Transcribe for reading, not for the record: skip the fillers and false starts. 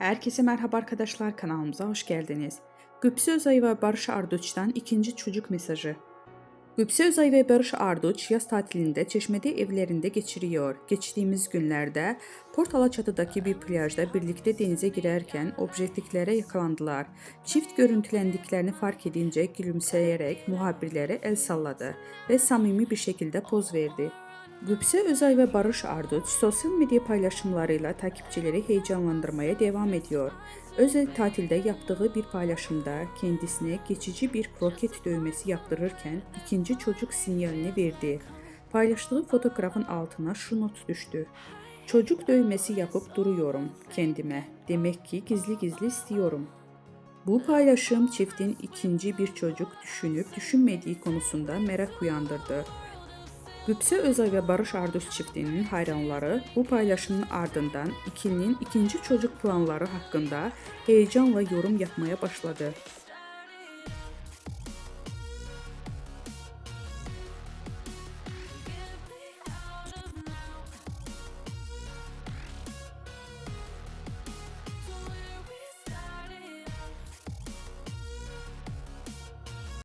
Herkese merhaba arkadaşlar, kanalımıza hoş geldiniz. Güpse Özay ve Barış Arduç'tan ikinci çocuk mesajı. Güpse Özay ve Barış Arduç yaz tatilinde Çeşme'de evlerinde geçiriyor. Geçtiğimiz günlerde Port Alaçatı'daki bir plajda birlikte denize girerken objektiflere yakalandılar. Çift görüntülendiklerini fark edince gülümseyerek muhabirlere el salladı ve samimi bir şekilde poz verdi. Güpse Özay ve Barış Arduç sosyal medya paylaşımlarıyla takipçileri heyecanlandırmaya devam ediyor. Özel tatilde yaptığı bir paylaşımda kendisine geçici bir kroket dövmesi yaptırırken ikinci çocuk sinyalini verdi. Paylaştığı fotoğrafın altına şu not düştü. Çocuk dövmesi yapıp duruyorum kendime. Demek ki gizli gizli istiyorum. Bu paylaşım çiftin ikinci bir çocuk düşünüp düşünmediği konusunda merak uyandırdı. Güpse Özay ve Barış Arduç çiftinin hayranları bu paylaşımın ardından ikilinin ikinci çocuk planları hakkında heyecanla yorum yapmaya başladı.